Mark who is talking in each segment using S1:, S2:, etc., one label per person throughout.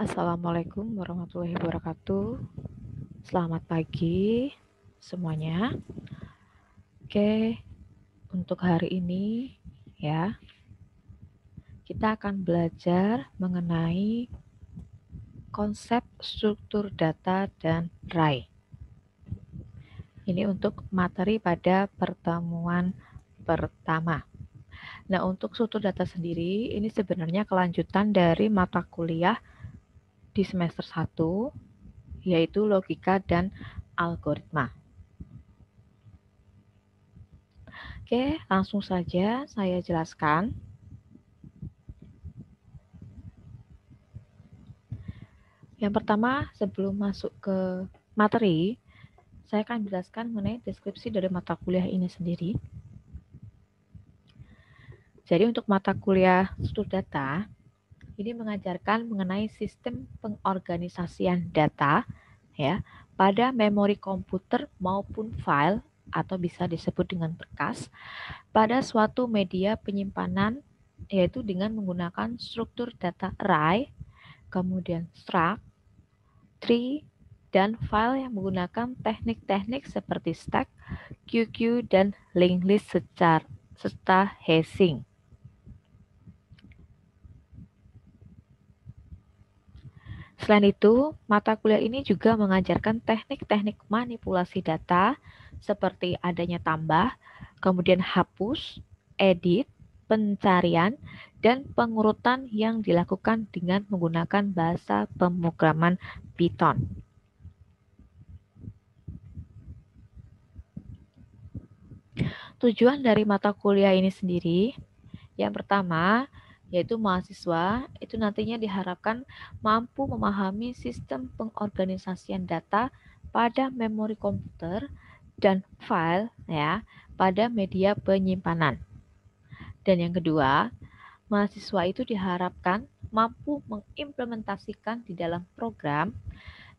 S1: Assalamualaikum warahmatullahi wabarakatuh. Selamat pagi semuanya. Oke, untuk hari ini ya, kita akan belajar mengenai konsep struktur data dan RAI. Ini untuk materi pada pertemuan pertama. Nah, untuk struktur data sendiri, ini sebenarnya kelanjutan dari mata kuliah di semester 1, yaitu logika dan algoritma. Oke, langsung saja saya jelaskan. Yang pertama, sebelum masuk ke materi, saya akan jelaskan mengenai deskripsi dari mata kuliah ini sendiri. Jadi untuk mata kuliah struktur data, ini mengajarkan mengenai sistem pengorganisasian data ya pada memori komputer maupun file atau bisa disebut dengan berkas pada suatu media penyimpanan, yaitu dengan menggunakan struktur data array, kemudian struct, tree, dan file yang menggunakan teknik-teknik seperti stack, QQ, dan linked list serta hashing. Selain itu, mata kuliah ini juga mengajarkan teknik-teknik manipulasi data seperti adanya tambah, kemudian hapus, edit, pencarian, dan pengurutan yang dilakukan dengan menggunakan bahasa pemrograman Python. Tujuan dari mata kuliah ini sendiri, yang pertama, yaitu mahasiswa itu nantinya diharapkan mampu memahami sistem pengorganisasian data pada memori komputer dan file ya pada media penyimpanan. Dan yang kedua, mahasiswa itu diharapkan mampu mengimplementasikan di dalam program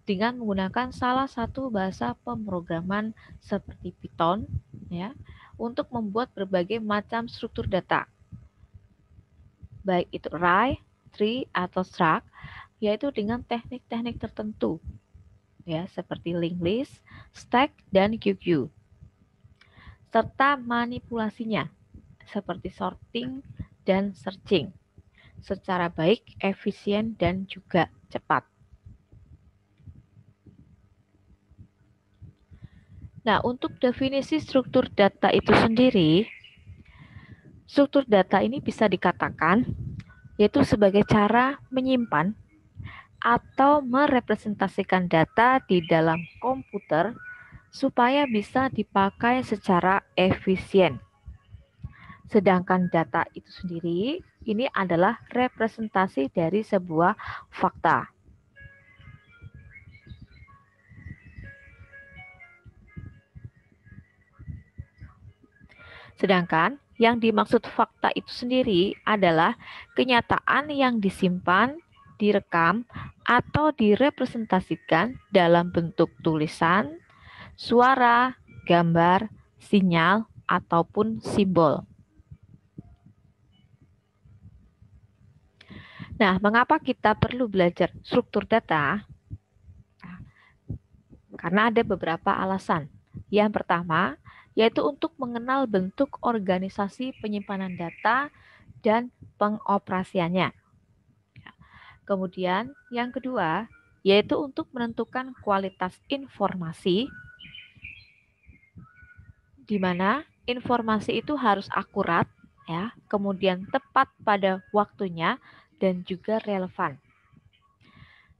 S1: dengan menggunakan salah satu bahasa pemrograman seperti Python ya untuk membuat berbagai macam struktur data, baik itu array, tree, atau struct, yaitu dengan teknik-teknik tertentu, ya seperti linked list, stack, dan QQ, serta manipulasinya seperti sorting dan searching secara baik, efisien, dan juga cepat. Nah, untuk definisi struktur data itu sendiri, struktur data ini bisa dikatakan yaitu sebagai cara menyimpan atau merepresentasikan data di dalam komputer supaya bisa dipakai secara efisien. Sedangkan data itu sendiri ini adalah representasi dari sebuah fakta. Sedangkan yang dimaksud fakta itu sendiri adalah kenyataan yang disimpan, direkam, atau direpresentasikan dalam bentuk tulisan, suara, gambar, sinyal, ataupun simbol. Nah, mengapa kita perlu belajar struktur data? Karena ada beberapa alasan. Yang pertama, yaitu untuk mengenal bentuk organisasi penyimpanan data dan pengoperasiannya. Kemudian, yang kedua, yaitu untuk menentukan kualitas informasi, di mana informasi itu harus akurat, ya, kemudian tepat pada waktunya, dan juga relevan.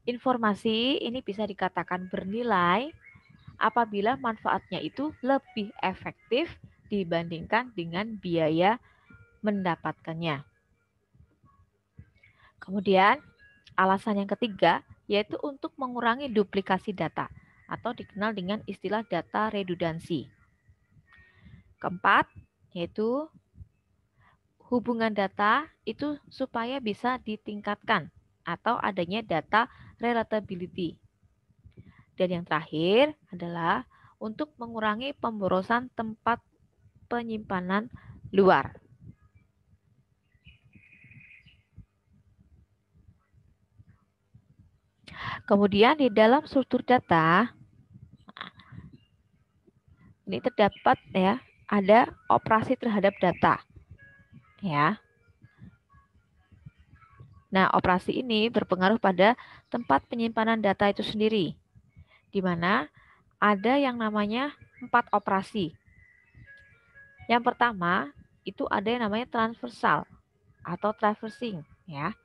S1: Informasi ini bisa dikatakan bernilai apabila manfaatnya itu lebih efektif dibandingkan dengan biaya mendapatkannya. Kemudian, alasan yang ketiga yaitu untuk mengurangi duplikasi data atau dikenal dengan istilah data redundansi. Keempat, yaitu hubungan data itu supaya bisa ditingkatkan atau adanya data relatability. Dan yang terakhir adalah untuk mengurangi pemborosan tempat penyimpanan luar. Kemudian di dalam struktur data ini terdapat ya ada operasi terhadap data ya. Nah, operasi ini berpengaruh pada tempat penyimpanan data itu sendiri, di mana ada yang namanya 4 operasi. Yang pertama itu ada yang namanya transversal atau traversing ya,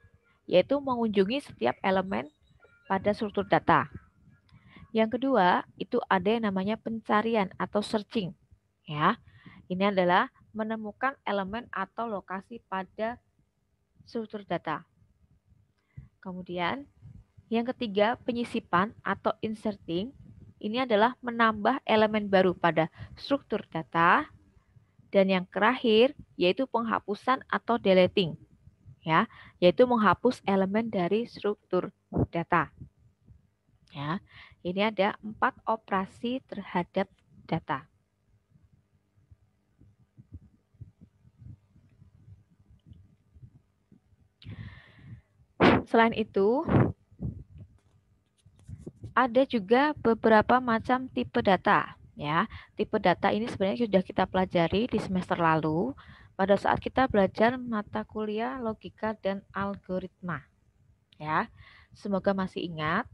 S1: yaitu mengunjungi setiap elemen pada struktur data. Yang kedua itu ada yang namanya pencarian atau searching ya. Ini adalah menemukan elemen atau lokasi pada struktur data. Kemudian yang ketiga penyisipan atau inserting. Ini adalah menambah elemen baru pada struktur data. Dan yang terakhir yaitu penghapusan atau deleting ya, yaitu menghapus elemen dari struktur data. Ya, ini ada 4 operasi terhadap data. Selain itu, ada juga beberapa macam tipe data. Ya, tipe data ini sebenarnya sudah kita pelajari di semester lalu pada saat kita belajar mata kuliah logika dan algoritma. Ya, semoga masih ingat.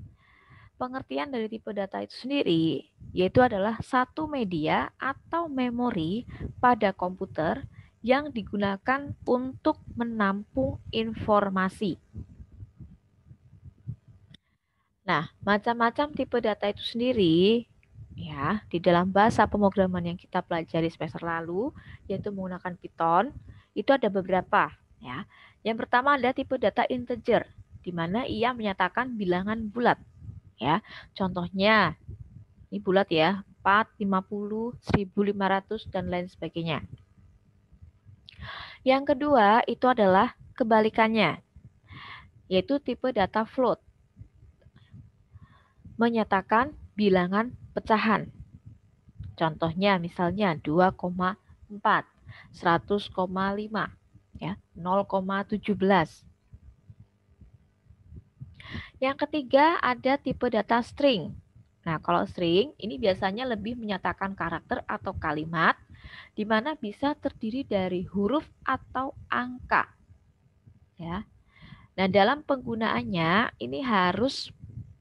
S1: Pengertian dari tipe data itu sendiri yaitu adalah satu media atau memori pada komputer yang digunakan untuk menampung informasi. Nah, macam-macam tipe data itu sendiri ya di dalam bahasa pemrograman yang kita pelajari semester lalu yaitu menggunakan Python itu ada beberapa ya. Yang pertama ada tipe data integer di mana ia menyatakan bilangan bulat ya. Contohnya ini bulat ya, 4, 50, 1500 dan lain sebagainya. Yang kedua itu adalah kebalikannya yaitu tipe data float. Menyatakan bilangan pecahan. Contohnya misalnya 2,4, 100,5, ya, 0,17. Yang ketiga ada tipe data string. Nah, kalau string ini biasanya lebih menyatakan karakter atau kalimat di mana bisa terdiri dari huruf atau angka. Ya. Nah, dalam penggunaannya ini harus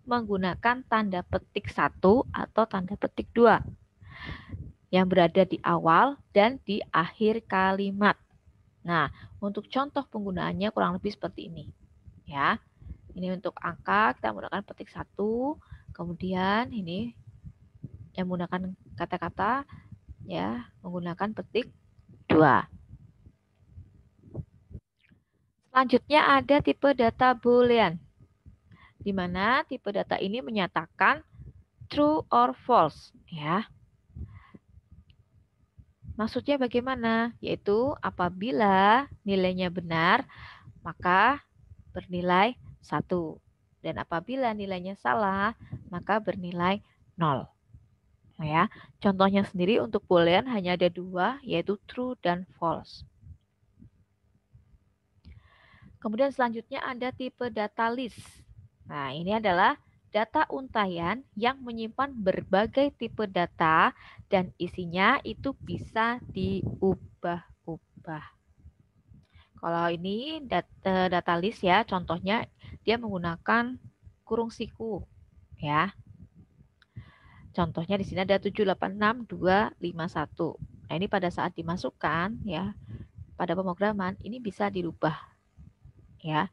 S1: menggunakan tanda petik 1 atau tanda petik 2 yang berada di awal dan di akhir kalimat. Nah, untuk contoh penggunaannya kurang lebih seperti ini. Ya. Ini untuk angka kita menggunakan petik 1, kemudian ini yang menggunakan kata-kata ya menggunakan petik 2. Selanjutnya ada tipe data boolean, di mana tipe data ini menyatakan true or false ya. Maksudnya bagaimana? Yaitu apabila nilainya benar maka bernilai 1 dan apabila nilainya salah maka bernilai 0. Ya, contohnya sendiri untuk boolean hanya ada 2 yaitu true dan false. Kemudian selanjutnya ada tipe data list. Nah, ini adalah data untayan yang menyimpan berbagai tipe data dan isinya itu bisa diubah-ubah. Kalau ini data list ya, contohnya dia menggunakan kurung siku ya. Contohnya di sini ada 786.251. Nah, ini pada saat dimasukkan ya pada pemrograman ini bisa dirubah ya.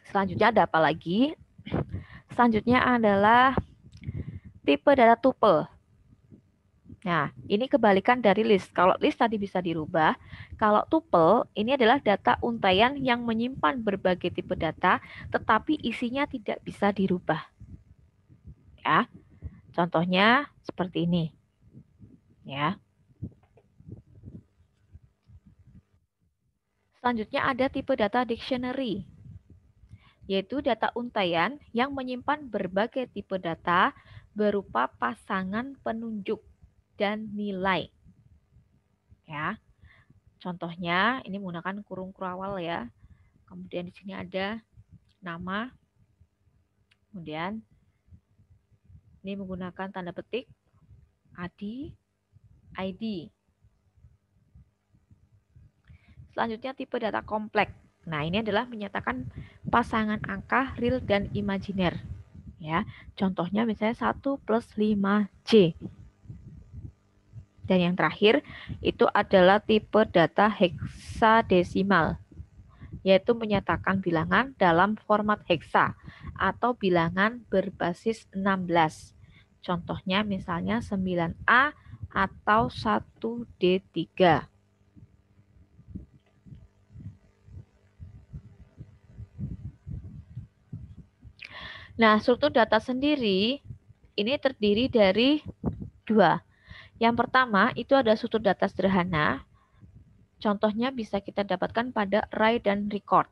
S1: Selanjutnya ada apa lagi? Selanjutnya adalah tipe data tuple. Nah, ini kebalikan dari list. Kalau list tadi bisa dirubah, kalau tuple ini adalah data untaian yang menyimpan berbagai tipe data, tetapi isinya tidak bisa dirubah. Ya, contohnya seperti ini. Ya. Selanjutnya ada tipe data dictionary, yaitu data untaian yang menyimpan berbagai tipe data berupa pasangan penunjuk dan nilai. Ya. Contohnya ini menggunakan kurung kurawal ya. Kemudian di sini ada nama. Kemudian ini menggunakan tanda petik ADI, ID. Selanjutnya tipe data kompleks. Nah, ini adalah menyatakan pasangan angka real dan imajiner. Ya, contohnya misalnya 1 plus 5J. Dan yang terakhir itu adalah tipe data heksadesimal, yaitu menyatakan bilangan dalam format heksa atau bilangan berbasis 16. Contohnya misalnya 9A atau 1D3. Nah, struktur data sendiri ini terdiri dari dua. Yang pertama itu ada struktur data sederhana. Contohnya bisa kita dapatkan pada array dan record.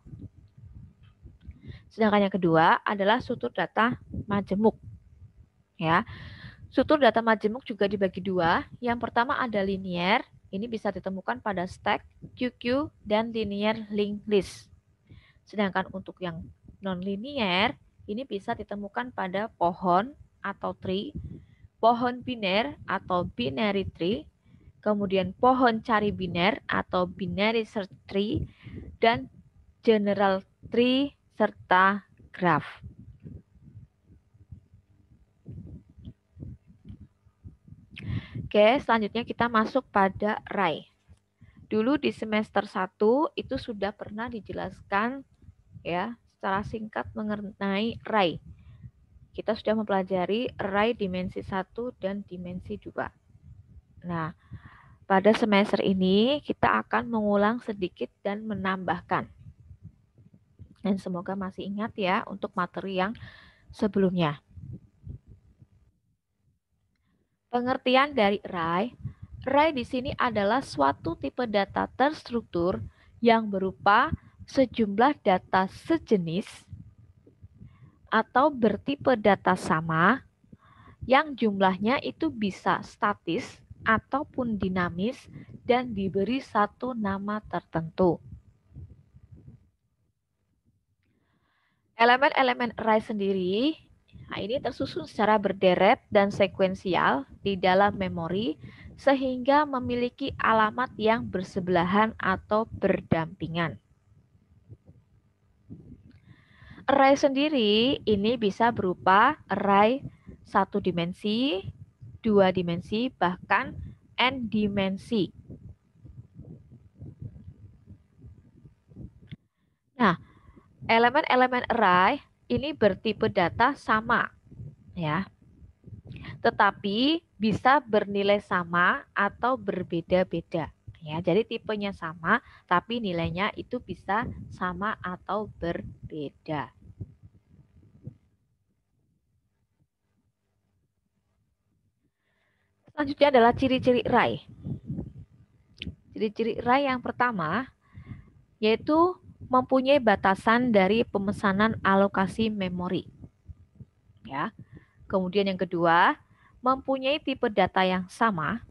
S1: Sedangkan yang kedua adalah struktur data majemuk. Ya, struktur data majemuk juga dibagi dua. Yang pertama ada linear, ini bisa ditemukan pada stack, QQ, dan linear linked list. Sedangkan untuk yang non-linear, ini bisa ditemukan pada pohon atau tree, pohon biner atau binary tree, kemudian pohon cari biner atau binary search tree, dan general tree serta graph. Oke, selanjutnya kita masuk pada array. Dulu di semester 1 itu sudah pernah dijelaskan ya secara singkat mengenai array. Kita sudah mempelajari array dimensi 1 dan dimensi 2. Nah, pada semester ini kita akan mengulang sedikit dan menambahkan. Dan semoga masih ingat ya untuk materi yang sebelumnya. Pengertian dari array. Array di sini adalah suatu tipe data terstruktur yang berupa sejumlah data sejenis atau bertipe data sama yang jumlahnya itu bisa statis ataupun dinamis dan diberi satu nama tertentu. Elemen-elemen array sendiri, nah ini tersusun secara berderet dan sekuensial di dalam memori sehingga memiliki alamat yang bersebelahan atau berdampingan. Array sendiri ini bisa berupa array 1 dimensi, 2 dimensi, bahkan n dimensi. Nah, elemen-elemen array ini bertipe data sama, ya. Tetapi bisa bernilai sama atau berbeda-beda. Ya, jadi tipenya sama, tapi nilainya itu bisa sama atau berbeda. Selanjutnya adalah ciri-ciri array. Ciri-ciri array yang pertama yaitu mempunyai batasan dari pemesanan alokasi memori. Ya. Kemudian yang kedua, mempunyai tipe data yang sama.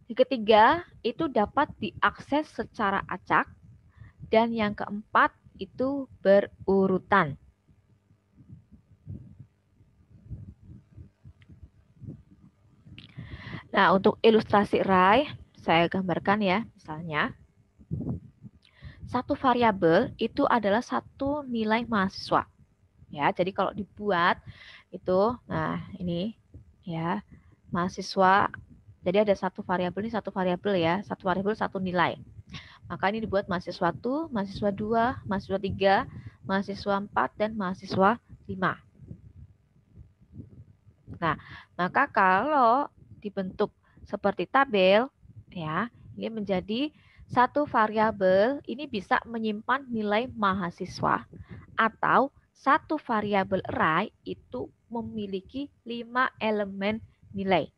S1: Yang ketiga, itu dapat diakses secara acak. Dan yang keempat, itu berurutan. Nah, untuk ilustrasi array, saya gambarkan ya, misalnya. Satu variabel itu adalah satu nilai mahasiswa. Ya, jadi kalau dibuat itu, nah ini ya, mahasiswa. Jadi ada satu variabel ini satu variabel ya, satu variabel satu nilai. Maka ini dibuat mahasiswa 1, mahasiswa 2, mahasiswa 3, mahasiswa 4, dan mahasiswa 5. Nah, maka kalau dibentuk seperti tabel, ya, ini menjadi satu variabel ini bisa menyimpan nilai mahasiswa atau satu variabel array itu memiliki 5 elemen nilai.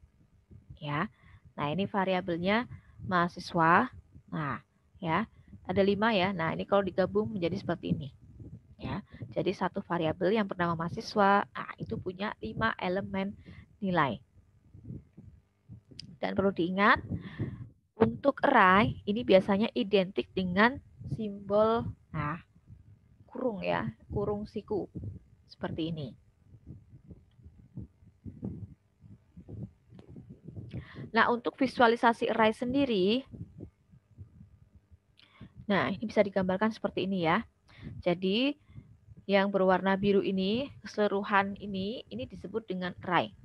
S1: Ya. Nah, ini variabelnya mahasiswa. Nah, ya, ada 5 ya. Nah, ini kalau digabung menjadi seperti ini. Ya. Jadi satu variabel yang bernama mahasiswa, nah, itu punya 5 elemen nilai. Dan perlu diingat, untuk untuk array ini biasanya identik dengan simbol kurung ya, kurung siku seperti ini. Nah, untuk visualisasi array sendiri, nah ini bisa digambarkan seperti ini ya. Jadi yang berwarna biru ini, keseluruhan ini disebut dengan array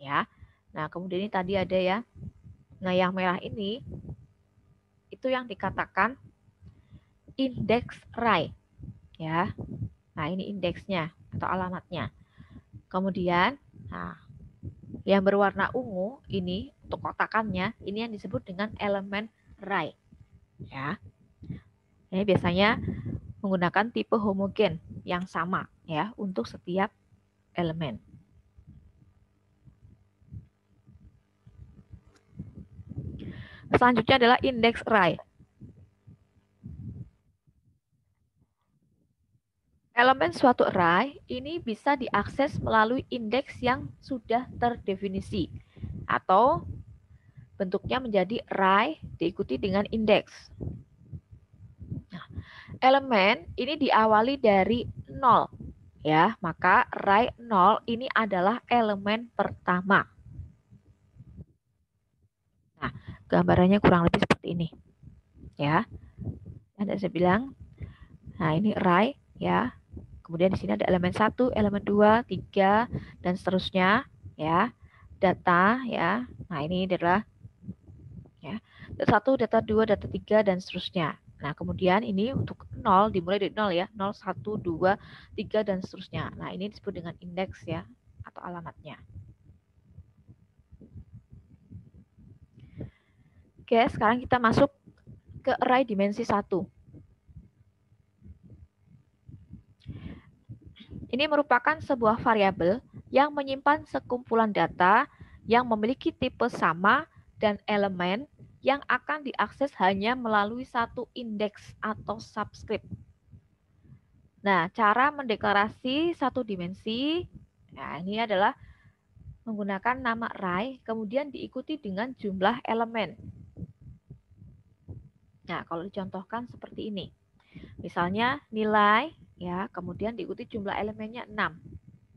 S1: ya. Nah, kemudian ini tadi ada ya. Nah, yang merah ini itu yang dikatakan index array ya. Nah, ini indeksnya atau alamatnya. Kemudian, nah, yang berwarna ungu ini untuk kotakannya ini yang disebut dengan elemen array ya. Ini biasanya menggunakan tipe homogen yang sama ya untuk setiap elemen. Selanjutnya adalah index array. Elemen suatu array ini bisa diakses melalui indeks yang sudah terdefinisi atau bentuknya menjadi array diikuti dengan indeks. Nah, elemen ini diawali dari 0 ya, maka array 0 ini adalah elemen pertama. Nah, gambarannya kurang lebih seperti ini ya. Ada saya bilang, nah ini array ya. Kemudian di sini ada elemen 1, elemen 2, 3 dan seterusnya ya. Data ya. Nah, ini adalah ya, data 1, data 2, data 3 dan seterusnya. Nah, kemudian ini untuk 0 dimulai dari 0 ya. 0, 1, 2, 3 dan seterusnya. Nah, ini disebut dengan indeks ya atau alamatnya. Oke, sekarang kita masuk ke array dimensi 1. Ini merupakan sebuah variabel yang menyimpan sekumpulan data yang memiliki tipe sama dan elemen yang akan diakses hanya melalui satu indeks atau subscript. Nah, cara mendeklarasi satu dimensi, nah ini adalah menggunakan nama array, kemudian diikuti dengan jumlah elemen. Nah, kalau dicontohkan seperti ini. Misalnya nilai, ya, kemudian diikuti jumlah elemennya 6.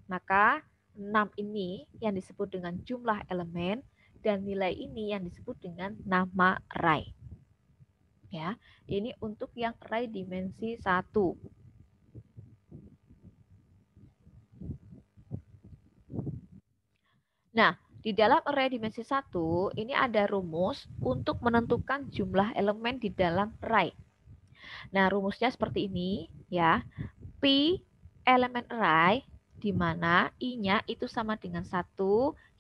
S1: Maka 6 ini yang disebut dengan jumlah elemen dan nilai ini yang disebut dengan nama array. Ya, ini untuk yang array dimensi 1. Nah, di dalam array dimensi 1, ini ada rumus untuk menentukan jumlah elemen di dalam array. Nah, rumusnya seperti ini ya. P elemen array di mana I-nya itu sama dengan 1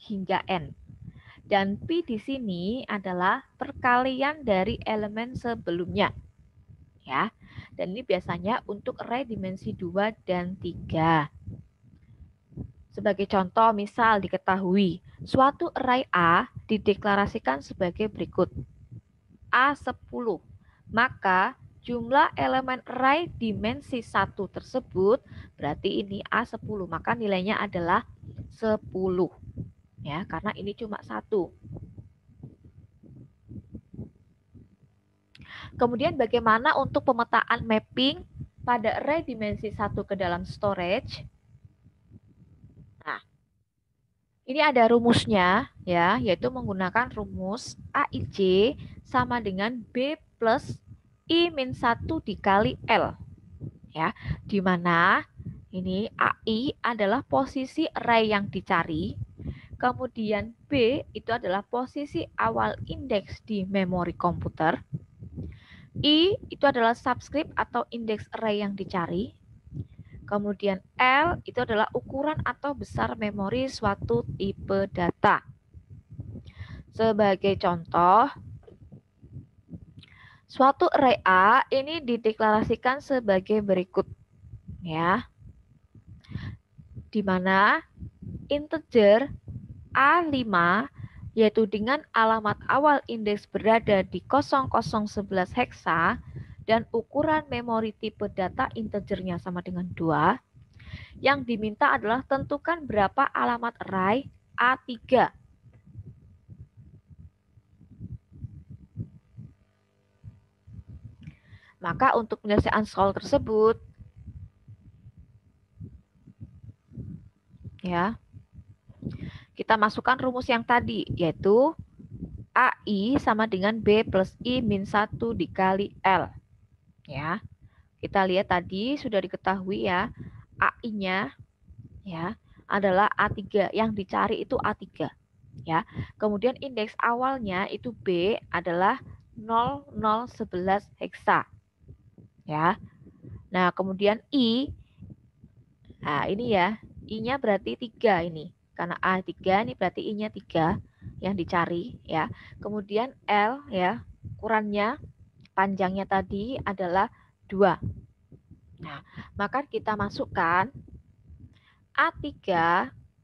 S1: hingga N. Dan P di sini adalah perkalian dari elemen sebelumnya. Ya. Dan ini biasanya untuk array dimensi 2 dan 3. Sebagai contoh, misal diketahui suatu array A dideklarasikan sebagai berikut. A10. Maka jumlah elemen array dimensi 1 tersebut berarti ini A10. Maka nilainya adalah 10. Ya, karena ini cuma 1. Kemudian bagaimana untuk pemetaan mapping pada array dimensi 1 ke dalam storage? Nah, ini ada rumusnya ya, yaitu menggunakan rumus AIJ sama dengan B plus I-1 dikali L. Ya, di mana ini AI adalah posisi array yang dicari, kemudian B itu adalah posisi awal indeks di memori komputer, I itu adalah subscript atau indeks array yang dicari, kemudian L itu adalah ukuran atau besar memori suatu tipe data. Sebagai contoh, suatu array A ini dideklarasikan sebagai berikut ya. Di mana integer A5 yaitu dengan alamat awal indeks berada di 0011 heksa dan ukuran memori tipe data integernya sama dengan 2. Yang diminta adalah tentukan berapa alamat array A3. Maka untuk penyelesaian soal tersebut, ya, kita masukkan rumus yang tadi, yaitu AI sama dengan B plus I min 1 dikali L. Ya, kita lihat tadi sudah diketahui ya, AI-nya ya adalah A3, yang dicari itu A3. Ya. Kemudian indeks awalnya itu B adalah 0011 heksa. Ya. Nah, kemudian I, nah ini ya, I-nya berarti 3 ini. Karena A3 ini berarti I-nya 3 yang dicari ya. Kemudian L ya, ukurannya panjangnya tadi adalah 2. Nah, maka kita masukkan A3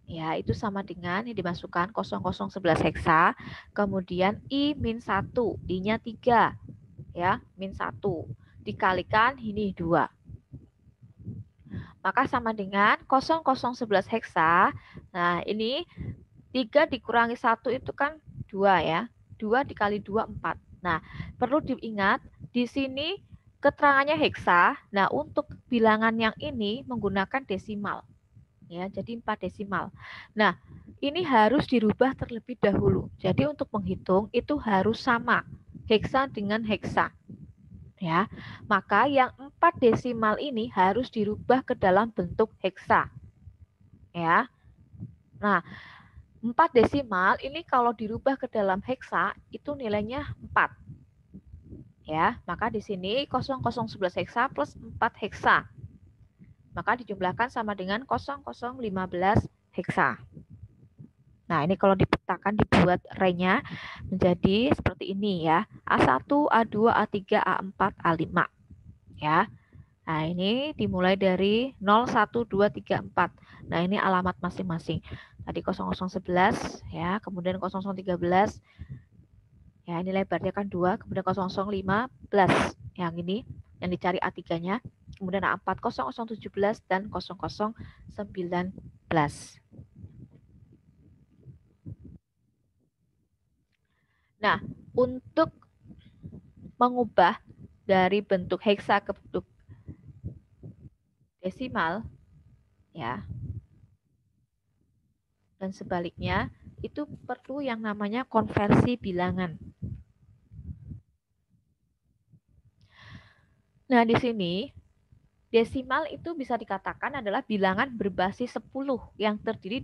S1: ya itu sama dengan yang dimasukkan 0011 heksa, kemudian I min 1, I-nya 3 ya, min 1 dikalikan ini 2. Maka sama dengan 0011 heksa. Nah, ini 3 dikurangi 1 itu kan 2 ya. 2 dikali 2 4. Nah, perlu diingat di sini keterangannya heksa. Nah, untuk bilangan yang ini menggunakan desimal. Ya, jadi 4 desimal. Nah, ini harus dirubah terlebih dahulu. Jadi untuk menghitung itu harus sama heksa dengan heksa. Ya, maka yang 4 desimal ini harus dirubah ke dalam bentuk heksa. Ya. Nah, 4 desimal ini kalau dirubah ke dalam heksa itu nilainya 4. Ya, maka di sini 0011 heksa plus 4 heksa. Maka dijumlahkan sama dengan 0015 heksa. Nah, ini kalau dipetakan dibuat array-nya menjadi seperti ini ya. A1, A2, A3, A4, A5. Ya. Nah, ini dimulai dari 0, 1, 2, 3, 4. Nah, ini alamat masing-masing. Tadi 0011 ya, kemudian 0013. Ya, ini lebarnya kan 2, kemudian 0015. Yang ini yang dicari A3-nya. Kemudian A4 0017 dan 0019. Nah, untuk mengubah dari bentuk heksa ke bentuk desimal, ya, dan sebaliknya, itu perlu yang namanya konversi bilangan. Nah, di sini, desimal itu bisa dikatakan adalah bilangan berbasis 10 yang terdiri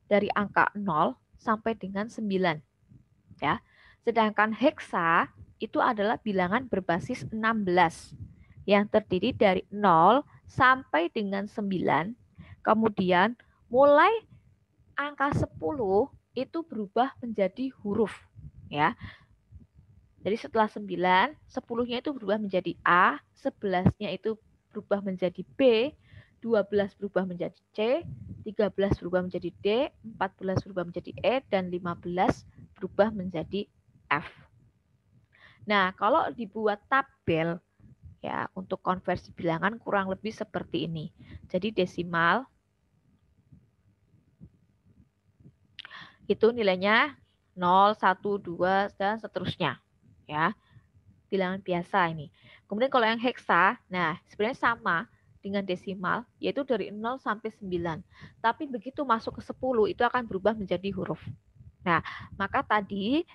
S1: dari angka 0 sampai dengan 9. Ya. Sedangkan heksa itu adalah bilangan berbasis 16 yang terdiri dari 0 sampai dengan 9. Kemudian mulai angka 10 itu berubah menjadi huruf ya. Jadi setelah 9, 10-nya itu berubah menjadi A, 11-nya itu berubah menjadi B, 12 berubah menjadi C, 13 berubah menjadi D, 14 berubah menjadi E, dan 15 berubah menjadi F. Nah, kalau dibuat tabel ya untuk konversi bilangan kurang lebih seperti ini. Jadi desimal itu nilainya 0, 1, 2, dan seterusnya. Ya, bilangan biasa ini. Kemudian kalau yang heksa, nah sebenarnya sama dengan desimal, yaitu dari 0 sampai 9. Tapi begitu masuk ke 10, itu akan berubah menjadi huruf. Nah, maka tadi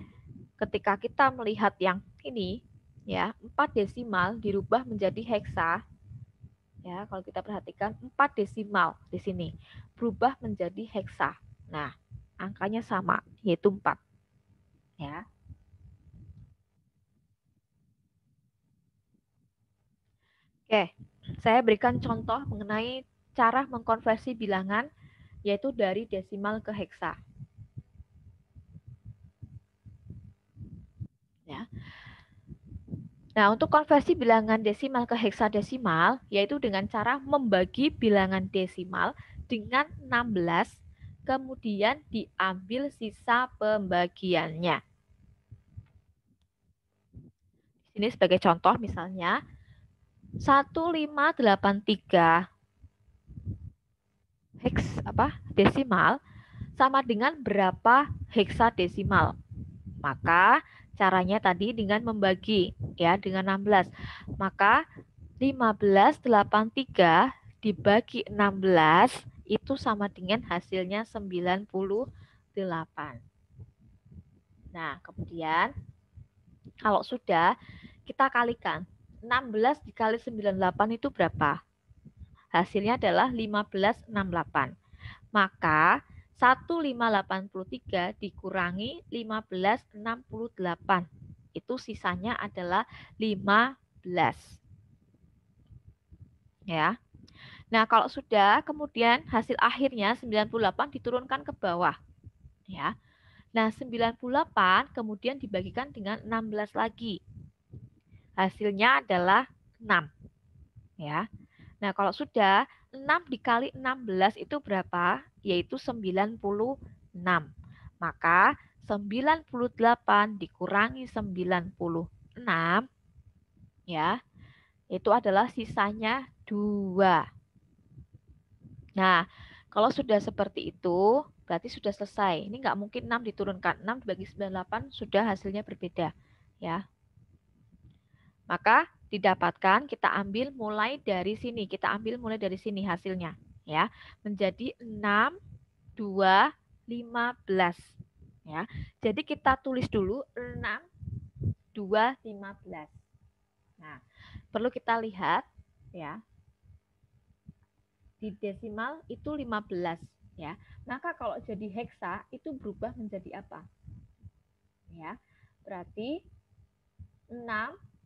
S1: ketika kita melihat yang ini, ya 4 desimal dirubah menjadi heksa, ya kalau kita perhatikan 4 desimal di sini berubah menjadi heksa. Nah, angkanya sama, yaitu 4. Ya. Oke, saya berikan contoh mengenai cara mengkonversi bilangan yaitu dari desimal ke heksa. Ya. Nah, untuk konversi bilangan desimal ke heksadesimal yaitu dengan cara membagi bilangan desimal dengan 16 kemudian diambil sisa pembagiannya. Ini sebagai contoh misalnya 1583 desimal sama dengan berapa heksadesimal. Maka Caranya tadi dengan membagi ya dengan 16. Maka 1583 dibagi 16 itu sama dengan hasilnya 98. Nah, kemudian kalau sudah kita kalikan 16 dikali 98 itu berapa? Hasilnya adalah 1568. Maka 1583 dikurangi 1568. Itu sisanya adalah 15. Ya. Nah, kalau sudah kemudian hasil akhirnya 98 diturunkan ke bawah. Ya. Nah, 98 kemudian dibagikan dengan 16 lagi. Hasilnya adalah 6. Ya. Nah, kalau sudah 6 dikali 16 itu berapa? Yaitu 96. Maka 98 dikurangi 96 ya, itu adalah sisanya 2. Nah, kalau sudah seperti itu, berarti sudah selesai. Ini nggak mungkin 6 diturunkan. 6 dibagi 98 sudah hasilnya berbeda. Ya. Maka didapatkan, kita ambil mulai dari sini. Kita ambil mulai dari sini hasilnya. Ya, menjadi 6, 2, 15. Ya, jadi kita tulis dulu 6, 2, 15. Nah, perlu kita lihat ya. Di desimal itu 15 ya. Maka kalau jadi heksa itu berubah menjadi apa? Ya. Berarti 6,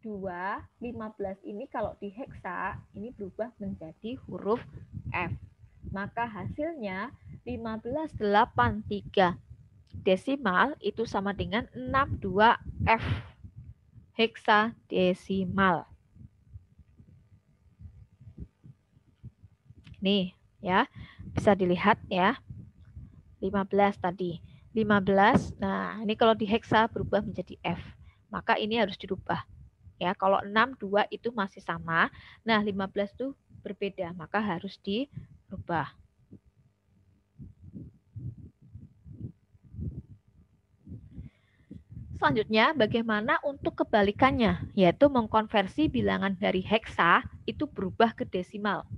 S1: 2, 15 ini kalau di heksa ini berubah menjadi huruf F. Maka hasilnya 1583 desimal itu sama dengan 62F heksadesimal. Nih ya, bisa dilihat ya. 15 tadi. 15, nah ini kalau di heksa berubah menjadi F. Maka ini harus dirubah. Ya, kalau 6, 2 itu masih sama. Nah, 15 itu berbeda, maka harus dirubah. Selanjutnya, bagaimana untuk kebalikannya? Yaitu mengkonversi bilangan dari heksa itu berubah ke desimal.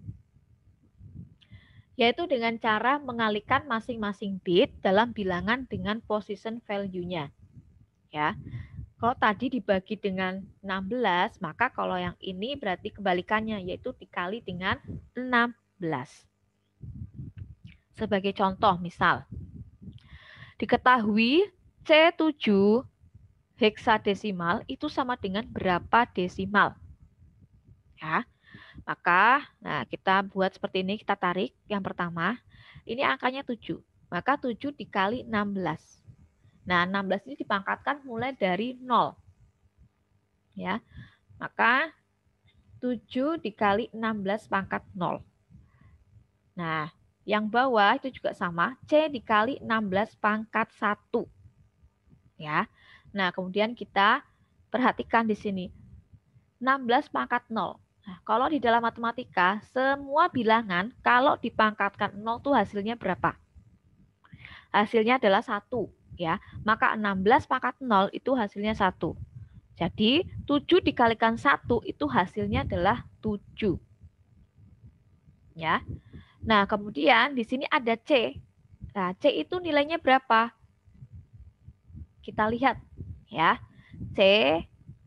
S1: Yaitu dengan cara mengalihkan masing-masing bit dalam bilangan dengan position value-nya. Ya. Kalau tadi dibagi dengan 16, maka kalau yang ini berarti kebalikannya, yaitu dikali dengan 16. Sebagai contoh, misal, diketahui C7 heksadesimal itu sama dengan berapa desimal? Ya, maka nah kita buat seperti ini, kita tarik. Yang pertama, ini angkanya 7. Maka 7 dikali 16. Nah, 16 ini dipangkatkan mulai dari 0. Ya, maka 7 dikali 16 pangkat 0. Nah, yang bawah itu juga sama, C dikali 16 pangkat 1. Ya. Nah, kemudian kita perhatikan di sini. 16 pangkat 0. Nah, kalau di dalam matematika, semua bilangan kalau dipangkatkan 0 itu hasilnya berapa? Hasilnya adalah 1. Ya. Maka 16 pangkat 0 itu hasilnya 1. Jadi, 7 dikalikan 1 itu hasilnya adalah 7. Ya. Nah, kemudian di sini ada C. Nah, C itu nilainya berapa? Kita lihat ya. C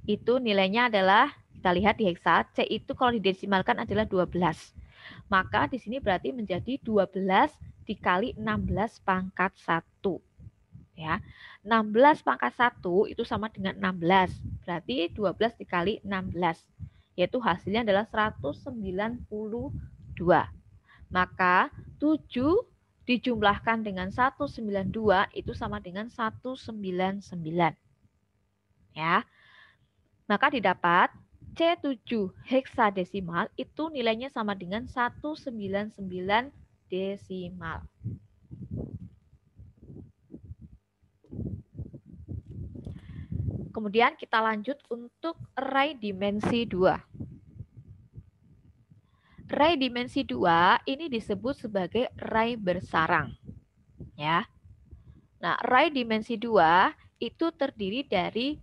S1: itu nilainya adalah, kita lihat di heksa, C itu kalau didesimalkan adalah 12. Maka di sini berarti menjadi 12 dikali 16 pangkat 1. Ya. 16 pangkat 1 itu sama dengan 16. Berarti 12 dikali 16. Yaitu hasilnya adalah 192. Maka 7 dijumlahkan dengan 192 itu sama dengan 199. Ya. Maka didapat C7 heksadesimal itu nilainya sama dengan 199 desimal. Kemudian kita lanjut untuk array dimensi 2. Array dimensi 2 ini disebut sebagai array bersarang. Ya. Nah, array dimensi 2 itu terdiri dari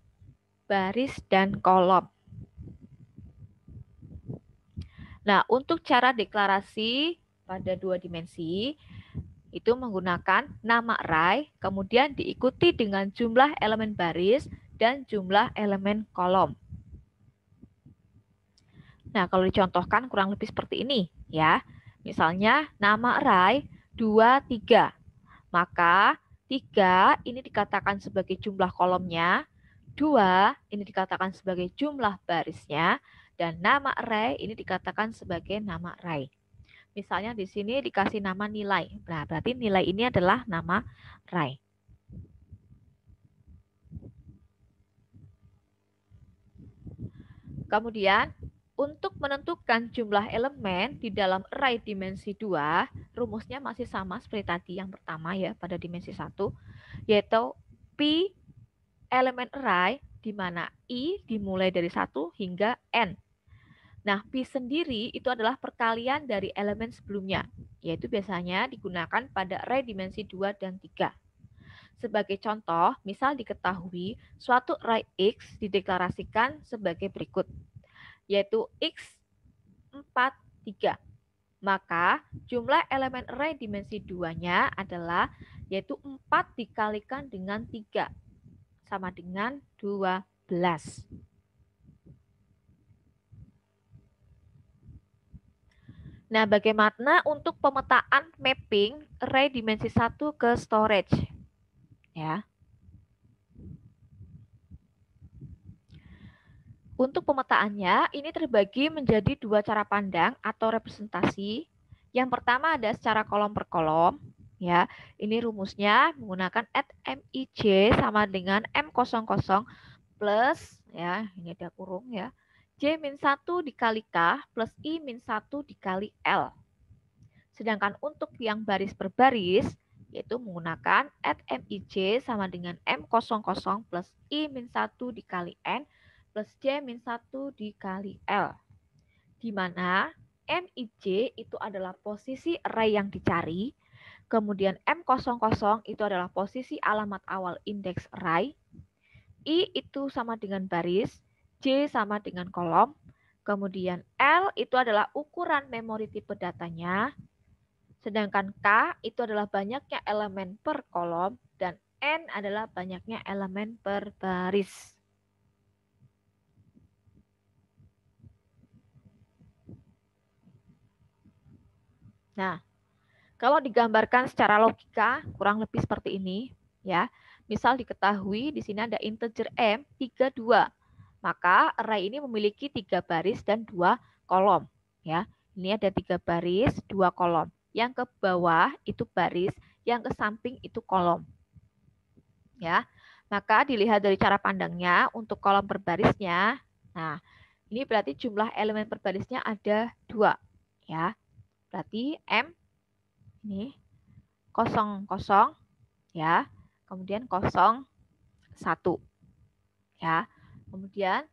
S1: baris dan kolom. Nah, untuk cara deklarasi pada 2 dimensi, itu menggunakan nama array, kemudian diikuti dengan jumlah elemen baris dan jumlah elemen kolom. Nah, kalau dicontohkan kurang lebih seperti ini ya. Misalnya nama array 2, 3. Maka 3 ini dikatakan sebagai jumlah kolomnya, 2 ini dikatakan sebagai jumlah barisnya, dan nama array ini dikatakan sebagai nama array. Misalnya di sini dikasih nama nilai. Nah, berarti nilai ini adalah nama array. Kemudian, untuk menentukan jumlah elemen di dalam array dimensi 2, rumusnya masih sama seperti tadi yang pertama ya pada dimensi 1, yaitu P elemen array di mana I dimulai dari 1 hingga N. Nah, Pi sendiri itu adalah perkalian dari elemen sebelumnya, yaitu biasanya digunakan pada array dimensi 2 dan 3. Sebagai contoh, misal diketahui suatu array X dideklarasikan sebagai berikut, yaitu X 4, 3. Maka jumlah elemen array dimensi 2-nya adalah yaitu 4 dikalikan dengan 3, sama dengan 12. Nah, bagaimana untuk pemetaan mapping array dimensi 1 ke storage? Ya. Untuk pemetaannya, ini terbagi menjadi 2 cara pandang atau representasi. Yang pertama ada secara kolom per kolom. Ya, ini rumusnya menggunakan @mij sama dengan M00 plus, ya, ini ada kurung ya, J-1 dikali K plus I-1 dikali L. Sedangkan untuk yang baris per baris, yaitu menggunakan @mij sama dengan M00 plus I-1 dikali N plus J-1 dikali L. Di mana Mij itu adalah posisi array yang dicari, kemudian M00 itu adalah posisi alamat awal indeks array, I itu sama dengan baris, J sama dengan kolom, kemudian L itu adalah ukuran memori tipe datanya, sedangkan K itu adalah banyaknya elemen per kolom, dan N adalah banyaknya elemen per baris. Nah, kalau digambarkan secara logika, kurang lebih seperti ini, ya. Misal diketahui di sini ada integer M 32. Maka array ini memiliki 3 baris dan 2 kolom, ya. Ini ada 3 baris, 2 kolom. Yang ke bawah itu baris, yang ke samping itu kolom. Ya. Maka dilihat dari cara pandangnya untuk kolom per barisnya. Nah, ini berarti jumlah elemen per barisnya ada 2, ya. Berarti M ini 0, 0, ya. Kemudian 0, 1, ya. Kemudian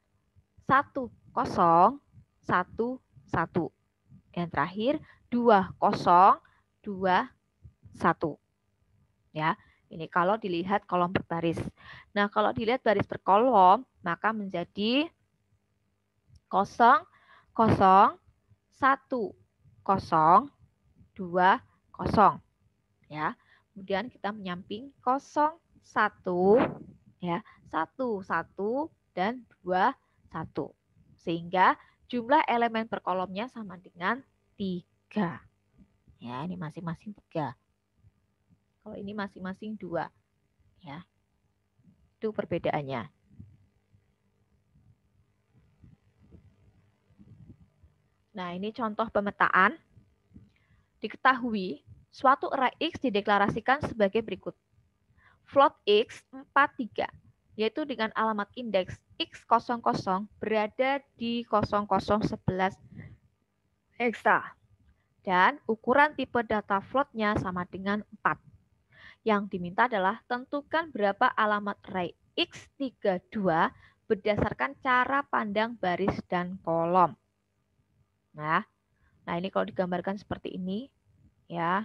S1: 1, 0, 1, 1. Dan terakhir 2, 0, 2, 1. Ya, ini kalau dilihat kolom per baris. Nah, kalau dilihat baris per kolom, maka menjadi 0, 0, 1, 0, 2, 0. Ya. Kemudian kita menyamping 0, 1, ya, 1, 1, dan 2, 1. Sehingga jumlah elemen per kolomnya sama dengan 3. Ya, ini masing-masing 3. Kalau ini masing-masing 2. Ya. Itu perbedaannya. Nah, ini contoh pemetaan. Diketahui suatu array X dideklarasikan sebagai berikut. Float X 43, yaitu dengan alamat indeks X00 berada di 0011 hexa. Dan ukuran tipe data floatnya sama dengan 4. Yang diminta adalah tentukan berapa alamat array X32 berdasarkan cara pandang baris dan kolom. Nah, ini kalau digambarkan seperti ini, ya,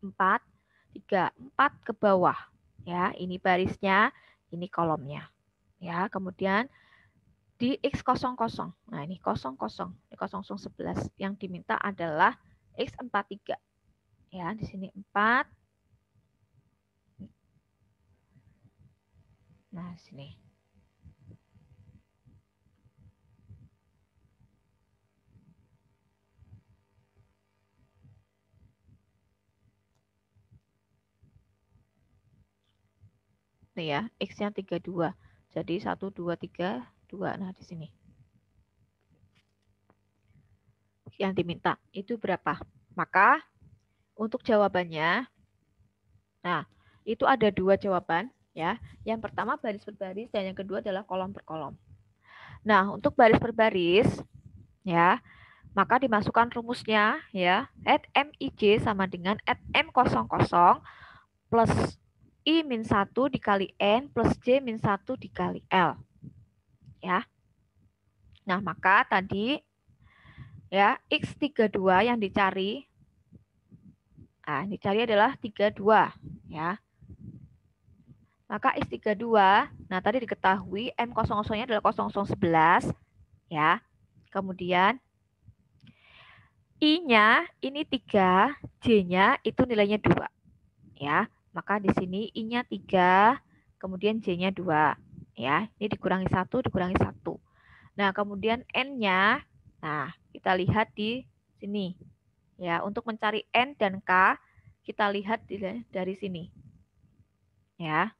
S1: 4, 3, 4 ke bawah. Ya, ini barisnya, ini kolomnya. Ya, kemudian di X00. Nah, ini 00, ini 0011 yang diminta adalah X43. Ya, di sini 4. Nah, sini. Nih ya, X-nya 32. Jadi 1, 2, 3, 2. Nah, di sini. Yang diminta itu berapa? Maka untuk jawabannya, nah, itu ada 2 jawaban ya. Yang pertama baris per baris dan yang kedua adalah kolom per kolom. Nah, untuk baris per baris ya, maka dimasukkan rumusnya ya, at MIJ sama dengan at M00 plus I-1 dikali N plus J-1 dikali L. Ya. Nah, maka tadi ya X32 yang dicari, nah, yang dicari adalah 32 ya. Maka X32, nah tadi diketahui M00-nya adalah 0011 ya. Kemudian I-nya ini 3, J-nya itu nilainya 2 ya. Maka di sini I-nya 3, kemudian J-nya 2 ya. Ini dikurangi 1, dikurangi 1. Nah, kemudian N-nya, nah kita lihat di sini ya. Untuk mencari N dan K, kita lihat dari sini ya.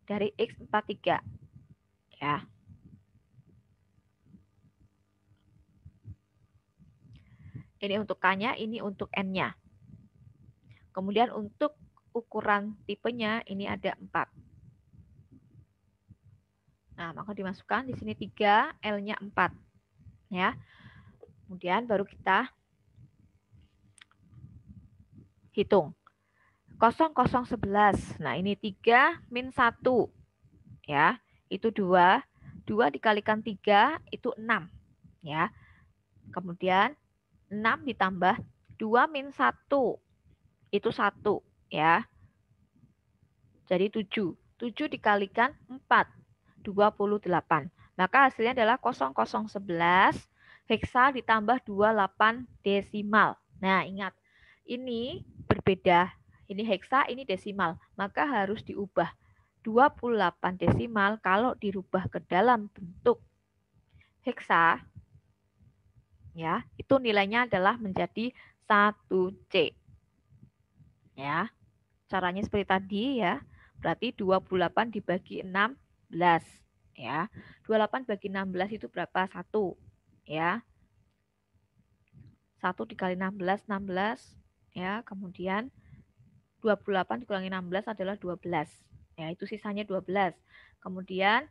S1: Dari X43 ya. Ini untuk K-nya, ini untuk N-nya. Kemudian untuk ukuran tipenya ini ada 4. Nah, maka dimasukkan di sini 3, L-nya 4. Ya. Kemudian baru kita hitung. 0011. Nah, ini 3 min 1. Ya, itu 2. 2 dikalikan 3 itu 6. Ya. Kemudian 6 ditambah 2 min 1 itu 1 ya. Jadi 7. 7 dikalikan 4, 28. Maka hasilnya adalah 0011 heksa ditambah 28 desimal. Nah, ingat, ini berbeda. Ini heksa, ini desimal. Maka harus diubah. 28 desimal kalau dirubah ke dalam bentuk heksa, ya, itu nilainya adalah menjadi 1C. Ya, caranya seperti tadi ya. Berarti 28 dibagi 16 ya. 28 bagi 16 itu berapa? 1 ya. 1 dikali 16, 16 ya. Kemudian 28 dikurangi 16 adalah 12. Ya, itu sisanya 12. Kemudian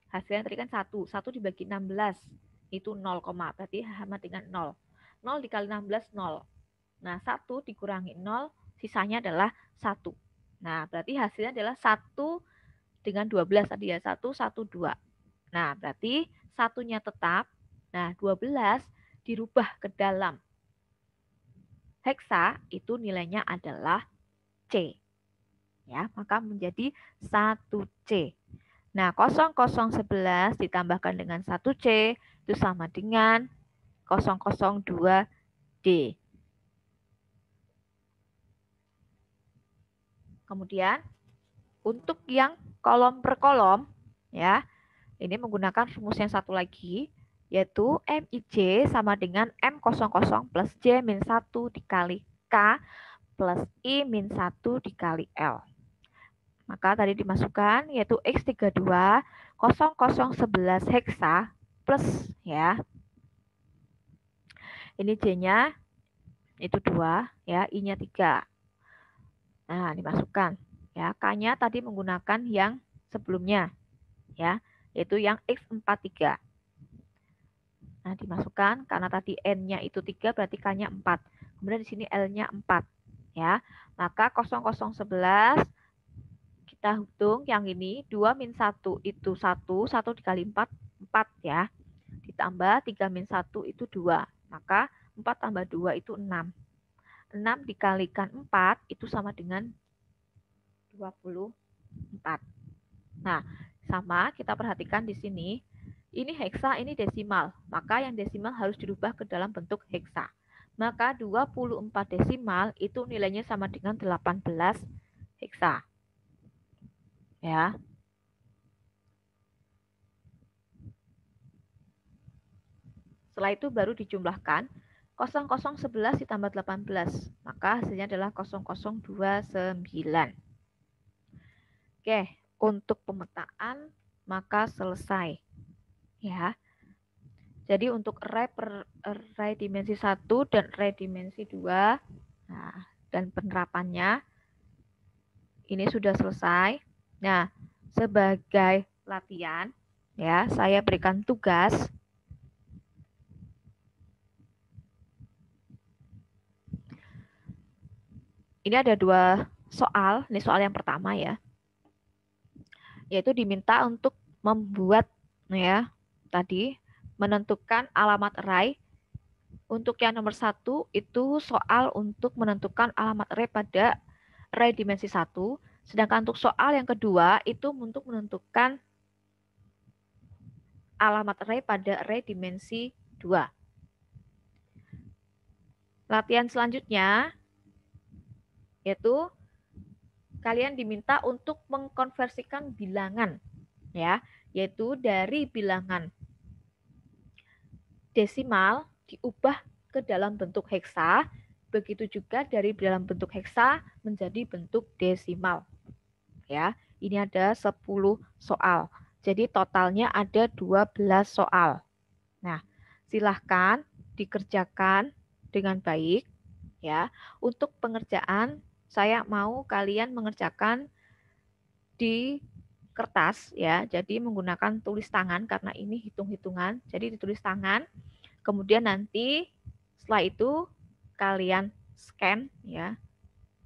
S1: hasilnya tadi kan 1. 1 dibagi 16 itu 0, berarti sama dengan 0. 0 dikali 16, 0. Nah, 1 dikurangi 0, sisanya adalah 1. Nah, berarti hasilnya adalah 1 dengan 12 tadi ya, 1, 1, 2. Nah, berarti satunya tetap. Nah, 12 dirubah ke dalam heksa, itu nilainya adalah C. Ya, maka menjadi 1C. Nah, 0011 ditambahkan dengan 1C itu sama dengan 002D. Kemudian untuk yang kolom per kolom ya, ini menggunakan rumus yang satu lagi yaitu MIJ sama dengan M00 plus J-1 dikali K plus I-1 dikali L. Maka tadi dimasukkan yaitu X32 0011 heksa plus ya. Ini J-nya itu 2 ya, I-nya 3. Nah, dimasukkan ya. K-nya tadi menggunakan yang sebelumnya ya, yaitu yang X43. Nah, dimasukkan karena tadi N-nya itu 3 berarti K-nya 4. Kemudian di sini L-nya 4 ya. Maka 0011 kita hitung yang ini 2 min 1 itu 1, 1 dikali 4 4 ya. Ditambah 3 min 1 itu 2. Maka 4 tambah 2 itu 6. 6 dikalikan 4 itu sama dengan 24. Nah, Sama, kita perhatikan di sini. Ini heksa, ini desimal. Maka yang desimal harus dirubah ke dalam bentuk heksa. Maka 24 desimal itu nilainya sama dengan 18 heksa. Ya. Setelah itu baru dijumlahkan 0011 ditambah 18. Maka hasilnya adalah 0029. Oke, untuk pemetaan maka selesai. Ya. Jadi untuk array dimensi 1 dan array dimensi 2, nah, dan penerapannya ini sudah selesai. Nah, sebagai latihan, ya, saya berikan tugas. Ini ada 2 soal, ini soal yang pertama ya. Yaitu diminta untuk membuat, ya, tadi menentukan alamat array. Untuk yang nomor 1 itu soal untuk menentukan alamat array pada array dimensi 1, sedangkan untuk soal yang kedua itu untuk menentukan alamat array pada array dimensi 2. Latihan selanjutnya yaitu kalian diminta untuk mengkonversikan bilangan, ya, yaitu dari bilangan desimal diubah ke dalam bentuk heksa, begitu juga dari dalam bentuk heksa menjadi bentuk desimal. Ya, ini ada 10 soal. Jadi totalnya ada 12 soal. Nah, silahkan dikerjakan dengan baik ya. Untuk pengerjaan saya mau kalian mengerjakan di kertas ya. Jadi menggunakan tulis tangan karena ini hitung-hitungan. Jadi ditulis tangan. Kemudian nanti setelah itu kalian scan ya.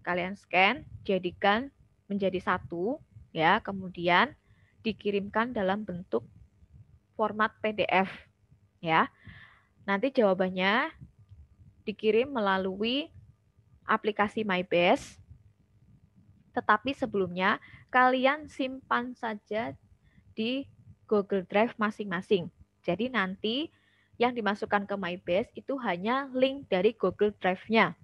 S1: Kalian scan, jadikan menjadi satu ya, kemudian dikirimkan dalam bentuk format PDF ya. Nanti jawabannya dikirim melalui aplikasi MyBase. Tetapi sebelumnya kalian simpan saja di Google Drive masing-masing. Jadi nanti yang dimasukkan ke MyBase itu hanya link dari Google Drive-nya.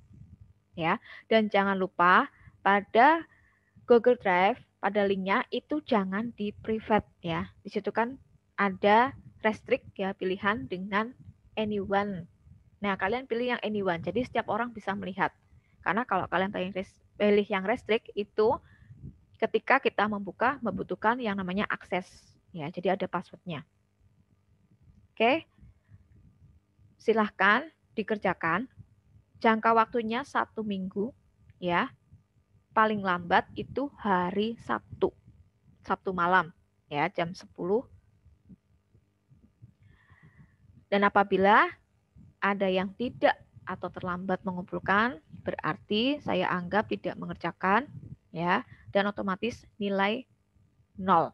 S1: Ya. Dan jangan lupa pada Google Drive, pada linknya itu jangan di private ya. Di situ kan ada restrict ya, pilihan dengan anyone. Nah, kalian pilih yang anyone. Jadi setiap orang bisa melihat. Karena kalau kalian pilih yang restrict itu ketika kita membutuhkan yang namanya akses ya. Jadi ada passwordnya. Oke. Silahkan dikerjakan. Jangka waktunya 1 minggu ya. Paling lambat itu hari Sabtu. Sabtu malam ya, jam 10. Dan apabila ada yang tidak atau terlambat mengumpulkan, berarti saya anggap tidak mengerjakan ya, dan otomatis nilai 0.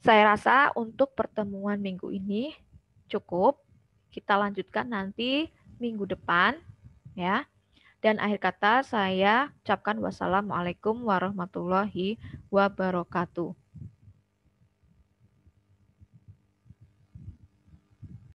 S1: Saya rasa untuk pertemuan minggu ini cukup. Kita lanjutkan nanti minggu depan ya. Dan akhir kata saya ucapkan wassalamualaikum warahmatullahi wabarakatuh.